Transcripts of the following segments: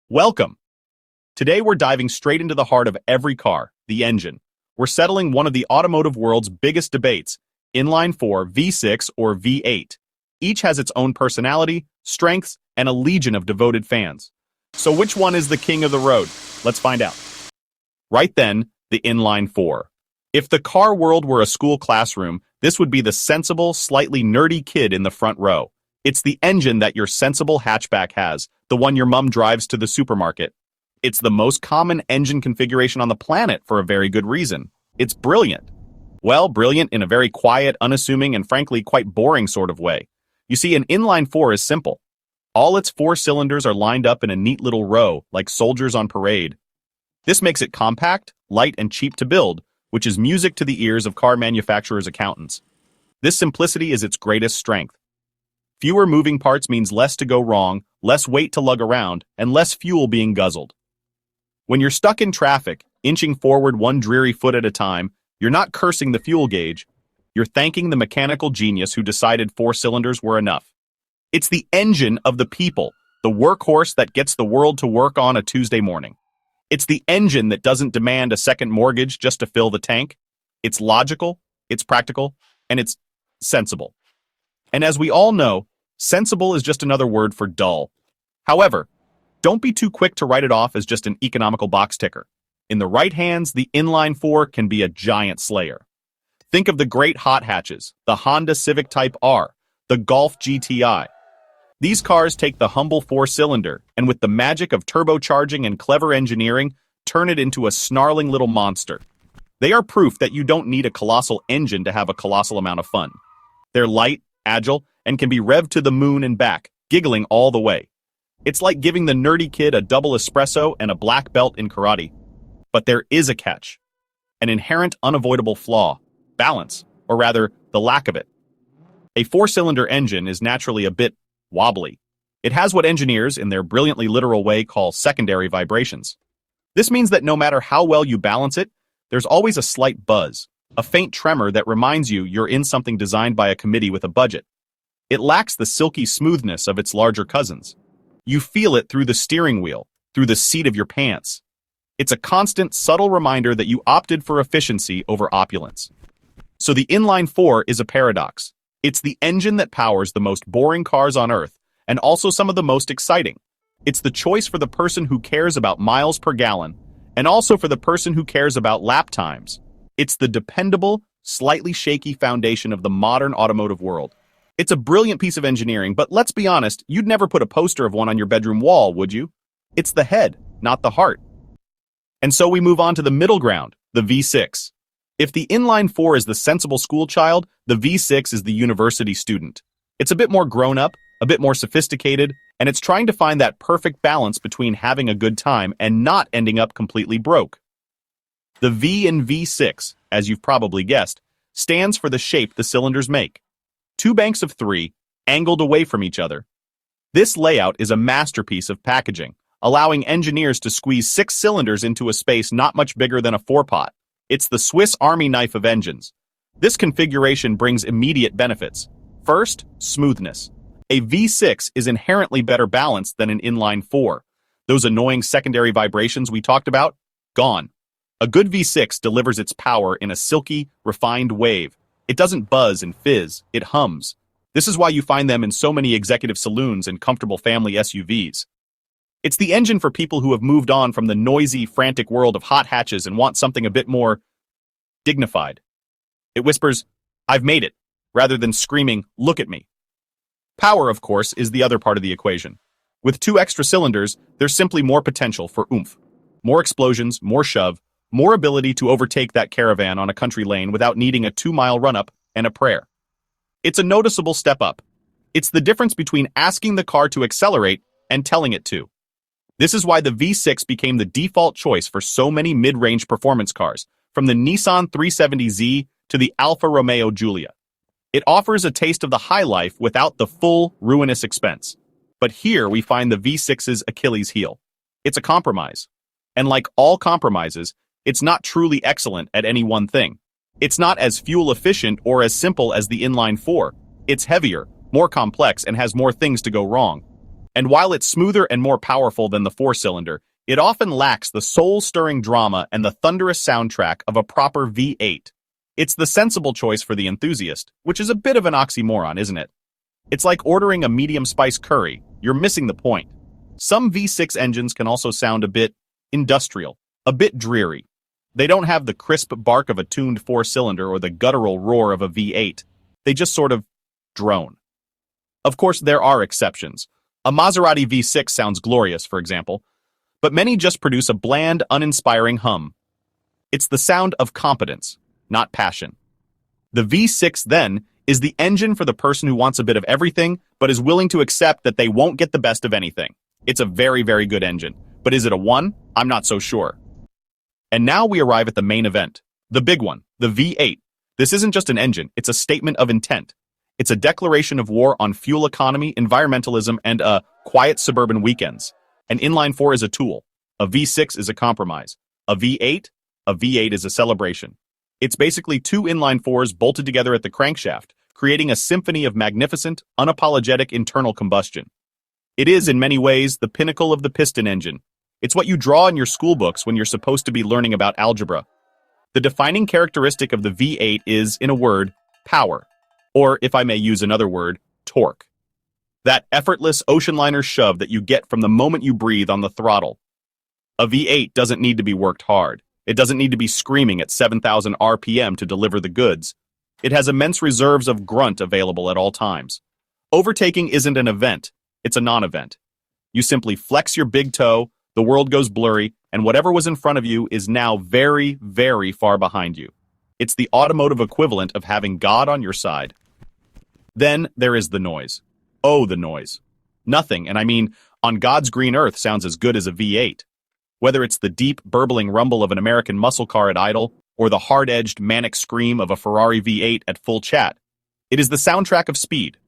Welcome! Today we're diving straight into the heart of every car, the engine. We're settling one of the automotive world's biggest debates, inline 4, V6, or V8. Each has its own personality, strengths, and a legion of devoted fans. So which one is the king of the road? Let's find out. Right then, the inline 4. If the car world were a school classroom, this would be the sensible, slightly nerdy kid in the front row. It's the engine that your sensible hatchback has, the one your mom drives to the supermarket. It's the most common engine configuration on the planet for a very good reason. It's brilliant. Well, brilliant in a very quiet, unassuming, and frankly quite boring sort of way. You see, an inline 4 is simple. All its 4 cylinders are lined up in a neat little row, like soldiers on parade. This makes it compact, light, and cheap to build, which is music to the ears of car manufacturers' accountants. This simplicity is its greatest strength. Fewer moving parts means less to go wrong, less weight to lug around, and less fuel being guzzled. When you're stuck in traffic, inching forward one dreary foot at a time, you're not cursing the fuel gauge. You're thanking the mechanical genius who decided 4 cylinders were enough. It's the engine of the people, the workhorse that gets the world to work on a Tuesday morning. It's the engine that doesn't demand a second mortgage just to fill the tank. It's logical, it's practical, and it's sensible. And as we all know, sensible is just another word for dull. However, don't be too quick to write it off as just an economical box ticker. In the right hands, the inline 4 can be a giant slayer. Think of the great hot hatches, the Honda Civic Type R, the Golf GTI. These cars take the humble 4-cylinder and with the magic of turbocharging and clever engineering, turn it into a snarling little monster. They are proof that you don't need a colossal engine to have a colossal amount of fun. They're light, agile, and can be revved to the moon and back, giggling all the way. It's like giving the nerdy kid a double espresso and a black belt in karate. But there is a catch. An inherent unavoidable flaw. Balance, or rather, the lack of it. A 4-cylinder engine is naturally a bit wobbly. It has what engineers, in their brilliantly literal way, call secondary vibrations. This means that no matter how well you balance it, there's always a slight buzz, a faint tremor that reminds you you're in something designed by a committee with a budget. It lacks the silky smoothness of its larger cousins. You feel it through the steering wheel, through the seat of your pants. It's a constant, subtle reminder that you opted for efficiency over opulence. So the inline 4 is a paradox. It's the engine that powers the most boring cars on Earth, and also some of the most exciting. It's the choice for the person who cares about miles per gallon, and also for the person who cares about lap times. It's the dependable, slightly shaky foundation of the modern automotive world. It's a brilliant piece of engineering, but let's be honest, you'd never put a poster of one on your bedroom wall, would you? It's the head, not the heart. And so we move on to the middle ground, the V6. If the inline 4 is the sensible school child, the V6 is the university student. It's a bit more grown up, a bit more sophisticated, and it's trying to find that perfect balance between having a good time and not ending up completely broke. The V in V6, as you've probably guessed, stands for the shape the cylinders make. 2 banks of 3, angled away from each other. This layout is a masterpiece of packaging, allowing engineers to squeeze 6 cylinders into a space not much bigger than a 4-pot. It's the Swiss Army knife of engines. This configuration brings immediate benefits. First, smoothness. A V6 is inherently better balanced than an inline 4. Those annoying secondary vibrations we talked about? Gone. A good V6 delivers its power in a silky, refined wave. It doesn't buzz and fizz, it hums. This is why you find them in so many executive saloons and comfortable family SUVs. It's the engine for people who have moved on from the noisy, frantic world of hot hatches and want something a bit more dignified. It whispers, "I've made it," rather than screaming, "Look at me." Power, of course, is the other part of the equation. With 2 extra cylinders, there's simply more potential for oomph. More explosions, more shove, more ability to overtake that caravan on a country lane without needing a 2-mile run-up and a prayer. It's a noticeable step up. It's the difference between asking the car to accelerate and telling it to. This is why the V6 became the default choice for so many mid-range performance cars, from the Nissan 370Z to the Alfa Romeo Giulia. It offers a taste of the high life without the full, ruinous expense. But here we find the V6's Achilles heel. It's a compromise. And like all compromises, it's not truly excellent at any one thing. It's not as fuel efficient or as simple as the inline 4. It's heavier, more complex, and has more things to go wrong. And while it's smoother and more powerful than the four-cylinder, it often lacks the soul-stirring drama and the thunderous soundtrack of a proper V8. It's the sensible choice for the enthusiast, which is a bit of an oxymoron, isn't it? It's like ordering a medium-spice curry. You're missing the point. Some V6 engines can also sound a bit industrial, a bit dreary. They don't have the crisp bark of a tuned four-cylinder or the guttural roar of a V8. They just sort of drone. Of course, there are exceptions. A Maserati V6 sounds glorious, for example, but many just produce a bland, uninspiring hum. It's the sound of competence, not passion. The V6, then, is the engine for the person who wants a bit of everything, but is willing to accept that they won't get the best of anything. It's a very, very good engine. But is it a 1? I'm not so sure. And now we arrive at the main event. The big one, the V8. This isn't just an engine, it's a statement of intent. It's a declaration of war on fuel economy, environmentalism, and quiet suburban weekends. An inline-4 is a tool. A V6 is a compromise. A V8? A V8 is a celebration. It's basically two inline-4s bolted together at the crankshaft, creating a symphony of magnificent, unapologetic internal combustion. It is, in many ways, the pinnacle of the piston engine. It's what you draw in your school books when you're supposed to be learning about algebra. The defining characteristic of the V8 is, in a word, power. Or, if I may use another word, torque. That effortless ocean liner shove that you get from the moment you breathe on the throttle. A V8 doesn't need to be worked hard. It doesn't need to be screaming at 7,000 RPM to deliver the goods. It has immense reserves of grunt available at all times. Overtaking isn't an event, it's a non-event. You simply flex your big toe, the world goes blurry, and whatever was in front of you is now very, very far behind you. It's the automotive equivalent of having God on your side. Then there is the noise. Oh, the noise. Nothing, and I mean, on God's green earth sounds as good as a V8. Whether it's the deep, burbling rumble of an American muscle car at idle, or the hard-edged, manic scream of a Ferrari V8 at full chat, it is the soundtrack of speed.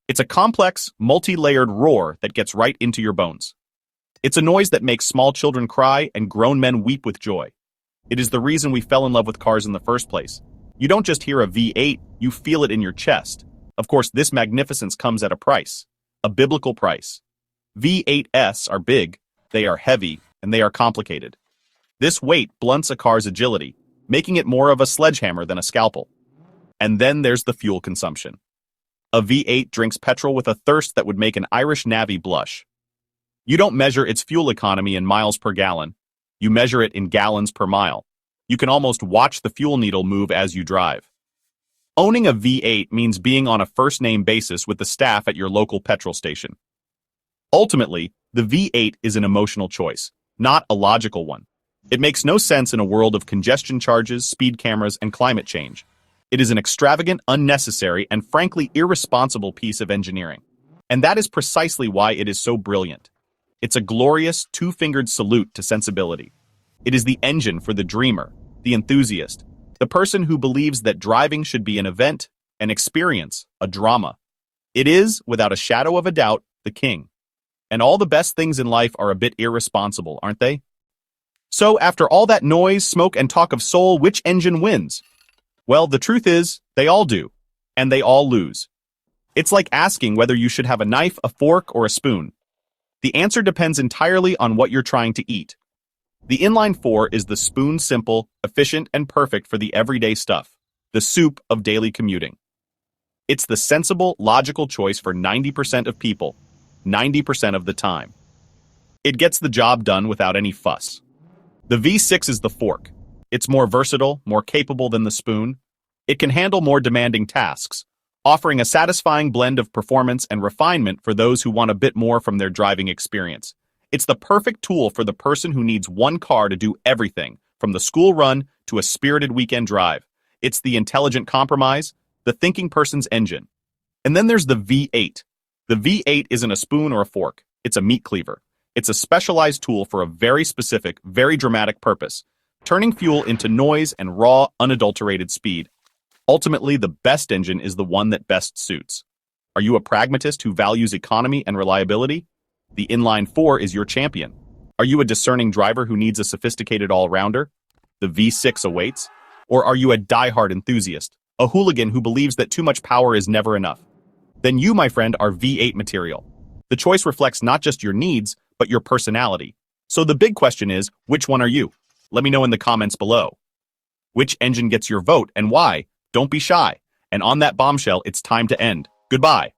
It's a complex, multi-layered roar that gets right into your bones. It's a noise that makes small children cry and grown men weep with joy. It is the reason we fell in love with cars in the first place. You don't just hear a V8, you feel it in your chest. Of course, this magnificence comes at a price. A biblical price. V8s are big, they are heavy, and they are complicated. This weight blunts a car's agility, making it more of a sledgehammer than a scalpel. And then there's the fuel consumption. A V8 drinks petrol with a thirst that would make an Irish navvy blush. You don't measure its fuel economy in miles per gallon. You measure it in gallons per mile. You can almost watch the fuel needle move as you drive. Owning a V8 means being on a first-name basis with the staff at your local petrol station. Ultimately, the V8 is an emotional choice, not a logical one. It makes no sense in a world of congestion charges, speed cameras, and climate change. It is an extravagant, unnecessary, and frankly irresponsible piece of engineering. And that is precisely why it is so brilliant. It's a glorious, two-fingered salute to sensibility. It is the engine for the dreamer, the enthusiast, the person who believes that driving should be an event, an experience, a drama. It is, without a shadow of a doubt, the king. And all the best things in life are a bit irresponsible, aren't they? So, after all that noise, smoke, and talk of soul, which engine wins? Well, the truth is, they all do. And they all lose. It's like asking whether you should have a knife, a fork, or a spoon. The answer depends entirely on what you're trying to eat. The inline-4 is the spoon-simple, efficient, and perfect for the everyday stuff, the soup of daily commuting. It's the sensible, logical choice for 90% of people, 90% of the time. It gets the job done without any fuss. The V6 is the fork. It's more versatile, more capable than the spoon. It can handle more demanding tasks, offering a satisfying blend of performance and refinement for those who want a bit more from their driving experience. It's the perfect tool for the person who needs one car to do everything, from the school run to a spirited weekend drive. It's the intelligent compromise, the thinking person's engine. And then there's the V8. The V8 isn't a spoon or a fork. It's a meat cleaver. It's a specialized tool for a very specific, very dramatic purpose, turning fuel into noise and raw, unadulterated speed. Ultimately, the best engine is the one that best suits. Are you a pragmatist who values economy and reliability? The inline-4 is your champion. Are you a discerning driver who needs a sophisticated all-rounder? The V6 awaits. Or are you a die-hard enthusiast, a hooligan who believes that too much power is never enough? Then you, my friend, are V8 material. The choice reflects not just your needs, but your personality. So the big question is, which one are you? Let me know in the comments below. Which engine gets your vote and why? Don't be shy. And on that bombshell, it's time to end. Goodbye.